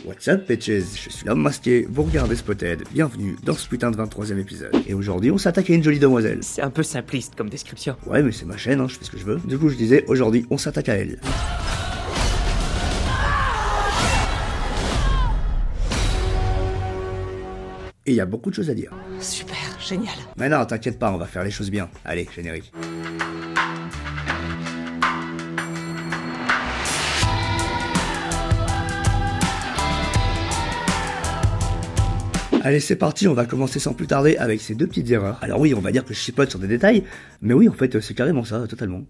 What's up bitches, je suis l'homme masqué, vous regardez Spotted, bienvenue dans ce putain de 23e épisode. Et aujourd'hui on s'attaque à une jolie demoiselle. C'est un peu simpliste comme description. Ouais mais c'est ma chaîne, je fais ce que je veux. Du coup je disais, aujourd'hui on s'attaque à elle. Et il y a beaucoup de choses à dire. Super, génial. Mais non, t'inquiète pas, on va faire les choses bien. Allez, générique. Allez c'est parti, on va commencer sans plus tarder avec ces deux petites erreurs. Alors oui, on va dire que je chipote sur des détails, mais oui en fait c'est carrément ça, totalement.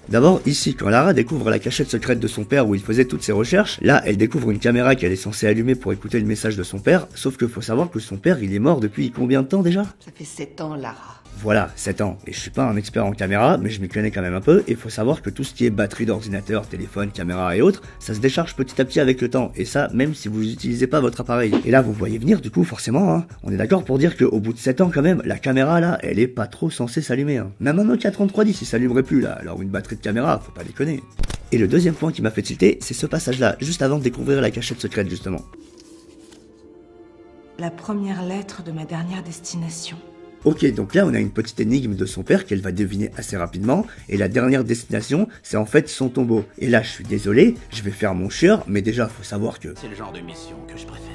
D'abord, ici, quand Lara découvre la cachette secrète de son père où il faisait toutes ses recherches, là, elle découvre une caméra qu'elle est censée allumer pour écouter le message de son père, sauf que faut savoir que son père, il est mort depuis combien de temps déjà? Ça fait 7 ans, Lara. Voilà, 7 ans. Et je suis pas un expert en caméra, mais je m'y connais quand même un peu, et faut savoir que tout ce qui est batterie d'ordinateur, téléphone, caméra et autres, ça se décharge petit à petit avec le temps, et ça, même si vous n'utilisez pas votre appareil. Et là, vous voyez venir, du coup, forcément, on est d'accord pour dire qu'au bout de 7 ans, quand même, la caméra, là, elle est pas trop censée s'allumer, Même un Nokia 3310, il s'allumerait plus, là, alors une batterie de caméra, faut pas déconner. Et le deuxième point qui m'a fait tilter, c'est ce passage-là, juste avant de découvrir la cachette secrète, justement. La première lettre de ma dernière destination. Ok, donc là on a une petite énigme de son père qu'elle va deviner assez rapidement, et la dernière destination, c'est en fait son tombeau. Et là je suis désolé, je vais faire mon chieur, mais déjà faut savoir que... C'est le genre de mission que je préfère.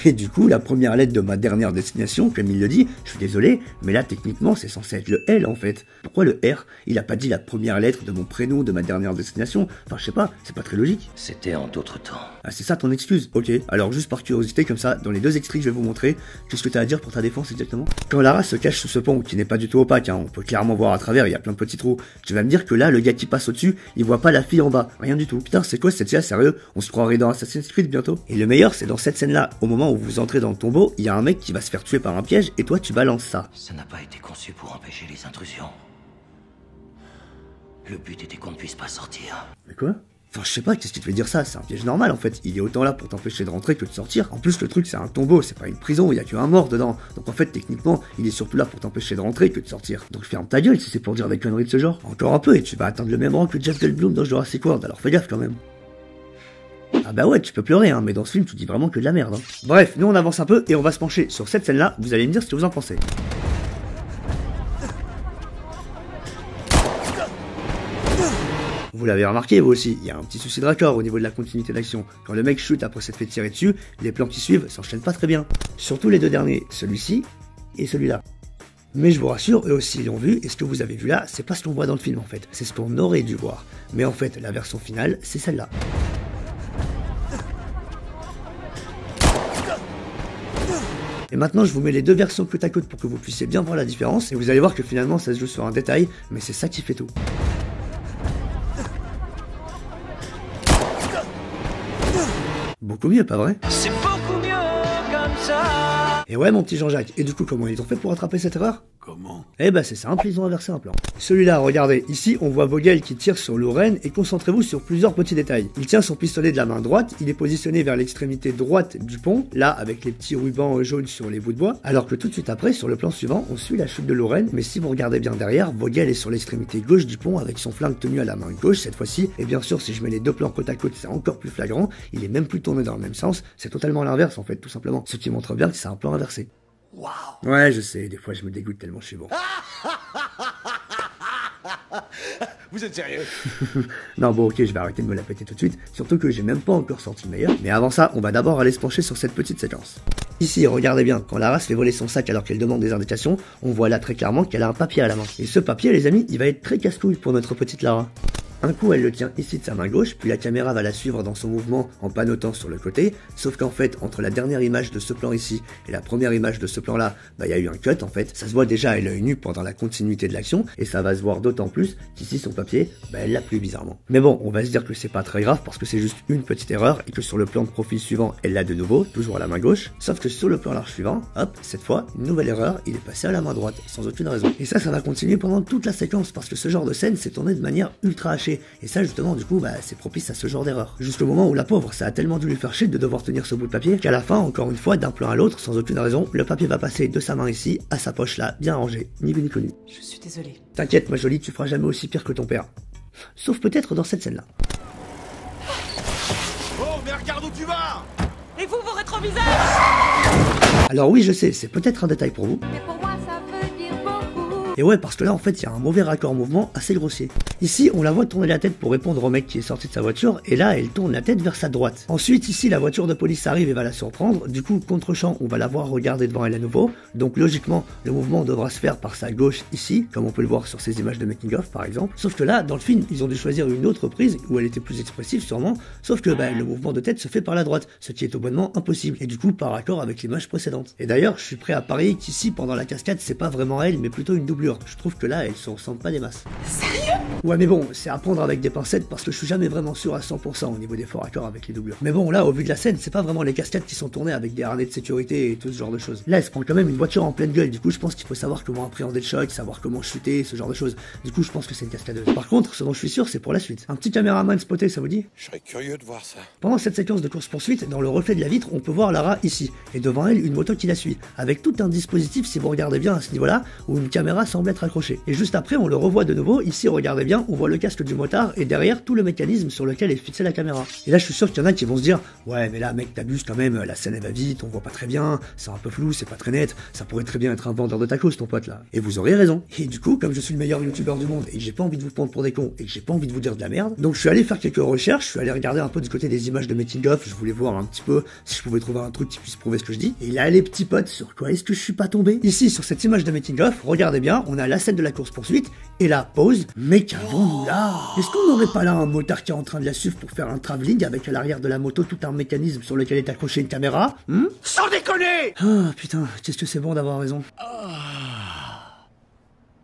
Et du coup, la première lettre de ma dernière destination, comme il le dit, je suis désolé, mais là techniquement c'est censé être le L en fait. Pourquoi le R? Il a pas dit la première lettre de mon prénom de ma dernière destination. Enfin je sais pas, c'est pas très logique. C'était en d'autres temps. Ah c'est ça ton excuse? Ok, alors juste par curiosité comme ça, dans les deux extraits que je vais vous montrer, qu'est-ce que t'as à dire pour ta défense exactement? Quand Lara se cache sous ce pont, qui n'est pas du tout opaque, on peut clairement voir à travers, il y a plein de petits trous, tu vas me dire que là, le gars qui passe au-dessus, il voit pas la fille en bas, rien du tout. Putain, c'est quoi cette scène, sérieux? On se croirait dans Assassin's Creed bientôt. Et le meilleur, c'est dans cette scène-là, au moment où vous entrez dans le tombeau, il y a un mec qui va se faire tuer par un piège, et toi tu balances ça. Ça n'a pas été conçu pour empêcher les intrusions. Le but était qu'on ne puisse pas sortir. Mais quoi? Enfin, je sais pas, qu'est-ce qui te fait dire ça? C'est un piège normal en fait. Il est autant là pour t'empêcher de rentrer que de sortir. En plus, le truc, c'est un tombeau, c'est pas une prison, il y a qu'un mort dedans. Donc en fait, techniquement, il est surtout là pour t'empêcher de rentrer que de sortir. Donc ferme ta gueule si c'est pour dire des conneries de ce genre. Encore un peu et tu vas atteindre le même rang que Jeff Goldblum dans Jurassic World, alors fais gaffe quand même. Ah bah ouais, tu peux pleurer, mais dans ce film, tu dis vraiment que de la merde. Bref, nous on avance un peu et on va se pencher sur cette scène-là. Vous allez me dire ce que vous en pensez. Vous l'avez remarqué, vous aussi, il y a un petit souci de raccord au niveau de la continuité d'action. Quand le mec chute après s'être fait tirer dessus, les plans qui suivent s'enchaînent pas très bien. Surtout les deux derniers, celui-ci et celui-là. Mais je vous rassure, eux aussi l'ont vu, et ce que vous avez vu là, c'est pas ce qu'on voit dans le film en fait, c'est ce qu'on aurait dû voir. Mais en fait, la version finale, c'est celle-là. Et maintenant, je vous mets les deux versions côte à côte pour que vous puissiez bien voir la différence, et vous allez voir que finalement, ça se joue sur un détail, mais c'est ça qui fait tout. Beaucoup mieux, pas vrai? C'est beaucoup mieux comme ça. Et ouais, mon petit Jean-Jacques, et du coup, comment ils ont fait pour rattraper cette erreur? Comment? Eh ben c'est simple, ils ont inversé un plan. Celui-là, regardez, ici on voit Vogel qui tire sur Lorraine et concentrez-vous sur plusieurs petits détails. Il tient son pistolet de la main droite, il est positionné vers l'extrémité droite du pont, là avec les petits rubans jaunes sur les bouts de bois, alors que tout de suite après, sur le plan suivant, on suit la chute de Lorraine, mais si vous regardez bien derrière, Vogel est sur l'extrémité gauche du pont avec son flingue tenu à la main gauche cette fois-ci, et bien sûr si je mets les deux plans côte à côte c'est encore plus flagrant, il est même plus tourné dans le même sens, c'est totalement l'inverse en fait tout simplement, ce qui montre bien que c'est un plan inversé. Waouh! Ouais, je sais, des fois je me dégoûte tellement je suis bon. Vous êtes sérieux? Non bon ok, je vais arrêter de me la péter tout de suite, surtout que j'ai même pas encore sorti le meilleur. Mais avant ça, on va d'abord aller se pencher sur cette petite séquence. Ici, regardez bien, quand Lara se fait voler son sac alors qu'elle demande des indications, on voit là très clairement qu'elle a un papier à la main. Et ce papier, les amis, il va être très casse-couille pour notre petite Lara. Un coup, elle le tient ici de sa main gauche, puis la caméra va la suivre dans son mouvement en panotant sur le côté, sauf qu'en fait, entre la dernière image de ce plan ici et la première image de ce plan-là, il y a eu un cut en fait, ça se voit déjà à l'œil nu pendant la continuité de l'action, et ça va se voir d'autant plus qu'ici son papier, elle l'a plus bizarrement. Mais bon, on va se dire que c'est pas très grave parce que c'est juste une petite erreur, et que sur le plan de profil suivant, elle l'a de nouveau, toujours à la main gauche, sauf que sur le plan large suivant, hop, cette fois, une nouvelle erreur, il est passé à la main droite, sans aucune raison. Et ça va continuer pendant toute la séquence, parce que ce genre de scène s'est tourné de manière ultra hachée, et ça justement du coup c'est propice à ce genre d'erreur. Jusqu'au moment où la pauvre ça a tellement dû lui faire chier de devoir tenir ce bout de papier qu'à la fin encore une fois d'un plan à l'autre sans aucune raison le papier va passer de sa main ici à sa poche là bien rangée, ni vu ni connu. Je suis désolée. T'inquiète ma jolie, tu feras jamais aussi pire que ton père. Sauf peut-être dans cette scène là. Oh mais regarde où tu vas! Et vous, vos rétroviseurs? Alors oui, je sais, c'est peut-être un détail pour vous. Mais pour moi, ça veut dire beaucoup. Et ouais, parce que là, en fait, il y a un mauvais raccord mouvement assez grossier. Ici, on la voit tourner la tête pour répondre au mec qui est sorti de sa voiture, et là, elle tourne la tête vers sa droite. Ensuite, ici, la voiture de police arrive et va la surprendre. Du coup, contre-champ, on va la voir regarder devant elle à nouveau. Donc, logiquement, le mouvement devra se faire par sa gauche ici, comme on peut le voir sur ces images de making-of, par exemple. Sauf que là, dans le film, ils ont dû choisir une autre prise où elle était plus expressive, sûrement. Sauf que, le mouvement de tête se fait par la droite, ce qui est au bonnement impossible. Et du coup, par accord avec l'image précédente. Et d'ailleurs, je suis prêt à parier qu'ici, pendant la cascade, c'est pas vraiment elle, mais plutôt une doublure. Je trouve que là, elle se ressemble pas des masses. Sérieux? Ouais, mais bon, c'est à prendre avec des pincettes parce que je suis jamais vraiment sûr à 100% au niveau des faux raccords avec les doublures. Mais bon, là, au vu de la scène, c'est pas vraiment les cascades qui sont tournées avec des harnais de sécurité et tout ce genre de choses. Là, elle se prend quand même une voiture en pleine gueule, du coup, je pense qu'il faut savoir comment appréhender le choc, savoir comment chuter, ce genre de choses. Du coup, je pense que c'est une cascadeuse. Par contre, ce dont je suis sûr, c'est pour la suite. Un petit caméraman spoté, ça vous dit? Je serais curieux de voir ça. Pendant cette séquence de course-poursuite, dans le reflet de la vitre, on peut voir Lara ici, et devant elle, une moto qui la suit, avec tout un dispositif, si vous regardez bien à ce niveau-là, où une caméra semble être accrochée. Et juste après, on le revoit de nouveau, ici, regardez bien, on voit le casque du motard, et derrière, tout le mécanisme sur lequel est fixée la caméra. Et là, je suis sûr qu'il y en a qui vont se dire, ouais, mais là, mec, t'abuses quand même, la scène elle va vite, on voit pas très bien, c'est un peu flou, c'est pas très net, ça pourrait très bien être un vendeur de tacos, ton pote là. Et vous auriez raison. Et du coup, comme je suis le meilleur youtubeur du monde, et que j'ai pas envie de vous prendre pour des cons, et que j'ai pas envie de vous dire de la merde, donc je suis allé faire quelques recherches, je suis allé regarder un peu du côté des images de making of, je voulais voir un petit peu si je pouvais trouver un truc qui puisse prouver ce que je dis. Et là, les petits potes, sur quoi est-ce que je suis pas tombé? Ici, sur cette image de making of, regardez bien, on a la scène de la course-poursuite, et la pause, mais qu'avons-nous là? Est-ce qu'on n'aurait pas là un motard qui est en train de la suivre pour faire un travelling avec à l'arrière de la moto tout un mécanisme sur lequel est accrochée une caméra? Sans déconner! Ah putain, qu'est-ce que c'est bon d'avoir raison.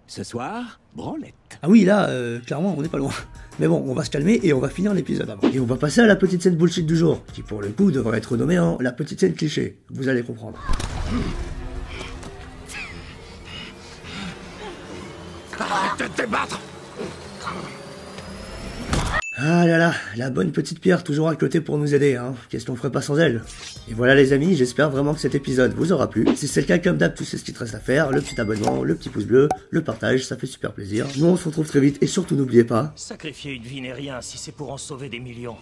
Ce soir, branlette. Ah oui, là, clairement, on n'est pas loin. Mais bon, on va se calmer et on va finir l'épisode avant. Et on va passer à la petite scène bullshit du jour, qui pour le coup devrait être nommée en la petite scène cliché. Vous allez comprendre. Arrête de te débattre! Ah là là, la bonne petite Pierre toujours à côté pour nous aider, hein. Qu'est-ce qu'on ferait pas sans elle? Et voilà les amis, j'espère vraiment que cet épisode vous aura plu. Si c'est le cas, comme d'hab, tu sais ce qu'il te reste à faire, le petit abonnement, le petit pouce bleu, le partage, ça fait super plaisir. Nous on se retrouve très vite et surtout n'oubliez pas... Sacrifier une vie n'est rien si c'est pour en sauver des millions.